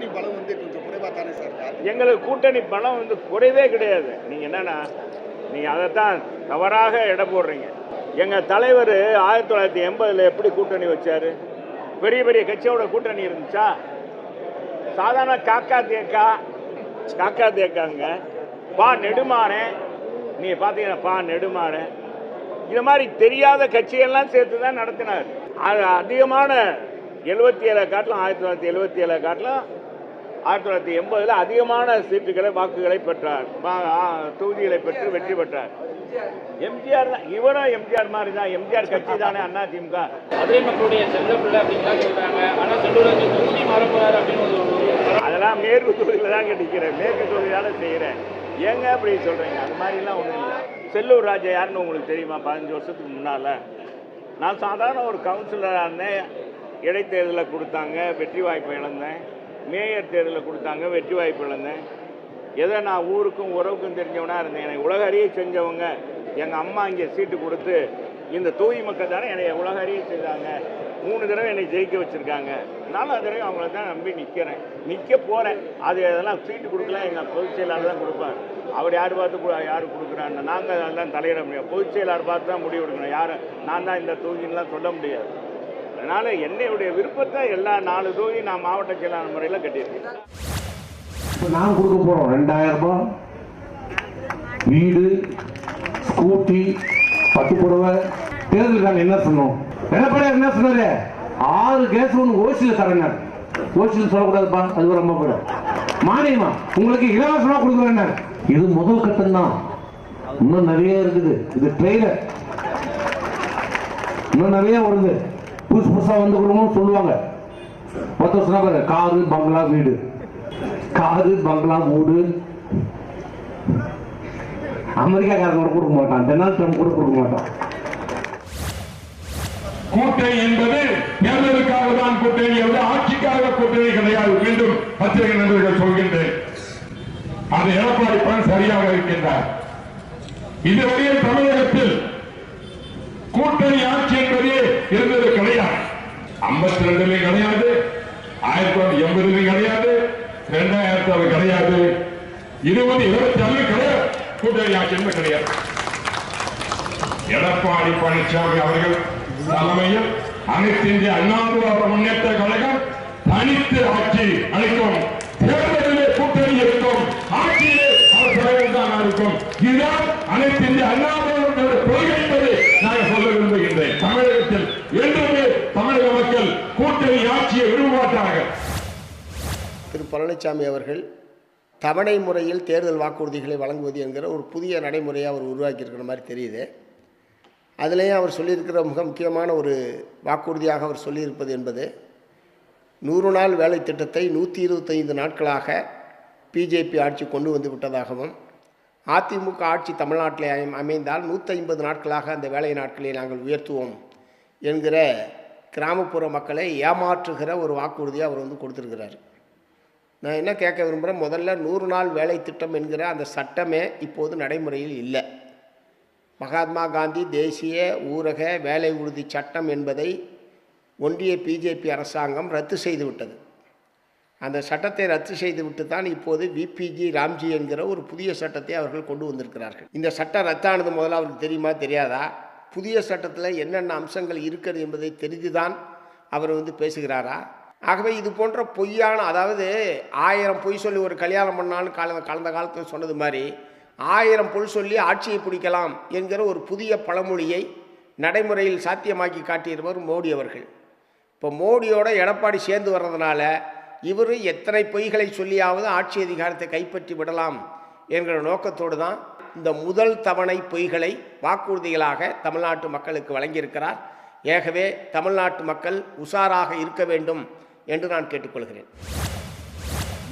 கூட்டணி பலம் வந்து கொஞ்சம் குறைவாக தானே சார் இருக்கு? எங்களுக்கு கூட்டணி பலம் வந்து குறைவே கிடையாது. நீங்கள் என்னன்னா நீங்கள் அதைத்தான் தவறாக எடை போடுறீங்க. எங்கள் தலைவர் 1980 எப்படி கூட்டணி வச்சார்? பெரிய பெரிய கட்சியோட கூட்டணி இருந்துச்சா? சாதாரண காக்கா தேக்காங்க பா நெடுமாறே, நீங்கள் பார்த்தீங்கன்னா பா நெடுமாறே, இது மாதிரி தெரியாத கட்சியெல்லாம் சேர்த்து தான் நடத்தினார். அது அதிகமான 77 காட்டிலும் 1977 காட்டிலும் 1980 அதிகமான சீட்டுகளை வாக்குகளை பெற்றார், தொகுதிகளை பெற்று வெற்றி பெற்றார். எம்ஜிஆர் தான், இவரும் எம்ஜிஆர் மாதிரி தான். எம்ஜிஆர் கட்சி தானே அண்ணா திமுக. அதே மக்களுடைய செல்ல பிள்ளை அப்படின்லாம் சொல்றாங்க. ஆனால் செல்லூராஜ் தொகுதி மாறப்போறாரு அப்படின்னு அதெல்லாம் மேற்கு தொகுதியில் தான் நிற்கிறேன், மேற்கு தொகுதியால் செய்கிறேன். ஏங்க அப்படி சொல்கிறீங்க? அது மாதிரிலாம் ஒன்றும் இல்லை. செல்லூர் ராஜா யாருன்னு உங்களுக்கு தெரியுமா? 15 வருஷத்துக்கு முன்னால் நான் சாதாரண ஒரு கவுன்சிலராக இருந்தேன். இடைத்தேர்தலில் கொடுத்தாங்க, வெற்றி வாய்ப்பு இழந்தேன். மேயர் தேர்தலில் கொடுத்தாங்க, வெற்றி வாய்ப்பு இழந்தேன். எதை நான் ஊருக்கும் உறவுக்கும் தெரிஞ்சவனாக இருந்தேன். எனக்கு உலக அறிய செஞ்சவங்க எங்கள் அம்மா இங்கே சீட்டு கொடுத்து இந்த தொகுதி மக்கள் தானே என்னை உலக அறிய செய்தாங்க. 3 தடவை என்னை ஜெயிக்க வச்சுருக்காங்க. 4வது தடவை அவங்கள தான் நம்பி நிற்க போகிறேன். அது அதெல்லாம் சீட்டு கொடுக்கலாம், எங்கள் பொதுச் செயலாளர் தான் கொடுப்பார். அவர் யார் பார்த்து யார் கொடுக்குறான்னு நாங்கள் அதெல்லாம் தலையிட முடியாது. பொதுச் செயலாளர் பார்த்து தான் முடிவு எடுக்கணும். யார் நான் தான் இந்த தொகுதின்லாம் சொல்ல முடியாது. அதனால் என்னுடைய விருப்பத்தை எல்லா 4 தொகுதி நான் மாவட்ட செயலாளர் முறையில் கட்டியிருக்கேன். இப்போ நான் கொடுக்க போகிறோம் 2000 ரூபாய், வீடு, ஸ்கூட்டி, 10 புடவை. தேர்தலுக்காக என்ன சொன்னோம்? எடப்பாடியார் என்ன சொன்னாரு? 6 கேஸ் ஒன்று ஓசியில் தரேன். ஓசியில் சொல்லக்கூடாதுப்பா, அது ரொம்ப கூட மானியமா உங்களுக்கு இலவசமா கொடுக்குறேன். இது முதல் கட்டம் தான், இன்னும் நிறைய இருக்குது. இது ட்ரெயிலர், இன்னும் நிறைய வருது. புதுசா வந்து கொடுக்கணும் சொல்லுவாங்க. 10 வருஷம் காரு பங்களா வீடு, காரு பங்களா வீடு. அமெரிக்காக்காரன் கூட கொடுக்க மாட்டான், டொனால்ட் ட்ரம்ப் கூட கொடுக்க மாட்டான். கூட்டணி என்பது தேர்தலுக்காக தான் கூட்டணி, ஆட்சிக்காக கூட்டணி கிடையாது. மீண்டும் பத்திரிகை நண்பர்கள் சொல்கின்றேன், அது எடப்பாடி பழனிசாமி சரியாக இருக்கின்றார். இதுவரையில் தமிழகத்தில் கூட்டணி ஆட்சி என்பதே இருந்தது கிடையாது. 52 கிடையாது, 1980 கிடையாது, 2000 கிடையாது, 2024 கிடையாது. கூட்டணி ஆட்சி என்பது கிடையாது. எடப்பாடி பழனிசாமி அவர்கள் தலைமையில் அனைத்து இந்திய அண்ணா திராவிட முன்னேற்ற கழகம் தனித்து ஆட்சி அளிக்கும். தேர்தலிலே கூட்டணி இருக்கும், ஆட்சியிலே அவர் தலைவர் தான் இருக்கும். இதுதான் அனைத்து இந்திய அண்ணா திராவிட கொள்கை என்பதை நான் சொல்ல விரும்புகின்றேன். தமிழகத்தில் என்றுமே தமிழக மக்கள் கூட்டணி ஆட்சியை விரும்பமாட்டார்கள். திரு பழனிசாமி அவர்கள் தவணை முறையில் தேர்தல் வாக்குறுதிகளை வழங்குவது என்கிற ஒரு புதிய நடைமுறையை அவர் உருவாக்கியிருக்கிற மாதிரி தெரியுது. அதிலேயே அவர் சொல்லியிருக்கிற மிக முக்கியமான ஒரு வாக்குறுதியாக அவர் சொல்லியிருப்பது என்பது 100 நாள் வேலை திட்டத்தை 125 நாட்களாக பிஜேபி ஆட்சி கொண்டு வந்து விட்டதாகவும், அதிமுக ஆட்சி தமிழ்நாட்டில் அமைந்தால் 150 நாட்களாக அந்த வேலை நாட்களை நாங்கள் உயர்த்துவோம் என்கிற கிராமப்புற மக்களை ஏமாற்றுகிற ஒரு வாக்குறுதியை அவர் வந்து கொடுத்துருக்கிறார். நான் என்ன கேட்க விரும்புகிறேன், முதல்ல 100 நாள் வேலை திட்டம் என்கிற அந்த சட்டமே இப்போது நடைமுறையில் இல்லை. மகாத்மா காந்தி தேசிய ஊரக வேலை உறுதி சட்டம் என்பதை ஒன்றிய பிஜேபி அரசாங்கம் ரத்து செய்துவிட்டது. அந்த சட்டத்தை ரத்து செய்துவிட்டு தான் இப்போது விபிஜி ராம்ஜி என்கிற ஒரு புதிய சட்டத்தை அவர்கள் கொண்டு வந்திருக்கிறார்கள். இந்த சட்டம் ரத்தானது முதல்ல அவருக்கு தெரியுமா தெரியாதா? புதிய சட்டத்தில் என்னென்ன அம்சங்கள் இருக்கிறது என்பதை தெரிந்துதான் அவர் வந்து பேசுகிறாரா? ஆகவே இது போன்ற பொய்யான, அதாவது 1000 பொய் சொல்லி ஒரு கல்யாணம் பண்ணான்னு கலந்த காலத்தில் சொன்னது மாதிரி 1000 பொய் சொல்லி ஆட்சியை பிடிக்கலாம் என்கிற ஒரு புதிய பழமொழியை நடைமுறையில் சாத்தியமாக்கி காட்டியிருப்பவர் மோடி அவர்கள். இப்போ மோடியோட எடப்பாடி சேர்ந்து வர்றதுனால இவர் எத்தனை பொய்களை சொல்லியாவது ஆட்சி அதிகாரத்தை கைப்பற்றி விடலாம் என்கிற நோக்கத்தோடு தான் இந்த முதல் தவணை பொய்களை வாக்குறுதிகளாக தமிழ்நாட்டு மக்களுக்கு வழங்கியிருக்கிறார். ஆகவே தமிழ்நாட்டு மக்கள் உஷாராக இருக்க வேண்டும் என்று நான் கேட்டுக்கொள்கிறேன்.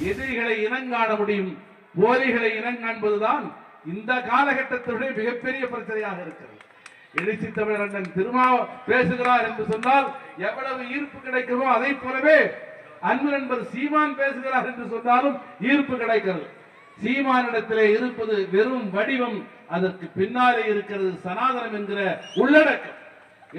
எதிரிகளை இனங்காண முடியும், போலிகளை இனங்காண்பதுதான் இந்த காலகட்டத்தினுடைய மிகப்பெரிய பிரச்சனையாக இருக்கிறது. எழுச்சி தமிழர் அண்ணன் திருமாவ பேசுகிறார் என்று சொன்னால் எவ்வளவு ஈர்ப்பு கிடைக்குமோ அதை போலவே அன்பு நண்பர் சீமான் பேசுகிறார் என்று சொன்னாலும் ஈர்ப்பு கிடைக்கிறது. சீமானிடத்திலே இருப்பது வெறும் வடிவம், அதற்கு பின்னாலே இருக்கிறது சனாதனம் என்கிற உள்ளடக்கம்.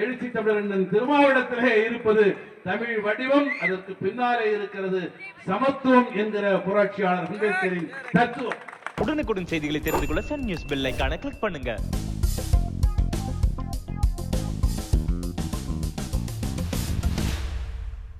எழுச்சி தமிழன் திருமாவளத்திலே இருப்பது தமிழ் வடிவம், அதற்கு பின்னாலே இருக்கிறது சமத்துவம் என்கிற புரட்சியாளர் அம்பேத்கரின் தத்துவம். உடனுக்குடன் செய்திகளை தெரிந்து கொள்ள சன் நியூஸ் பெல் ஐகானை கிளிக் பண்ணுங்க.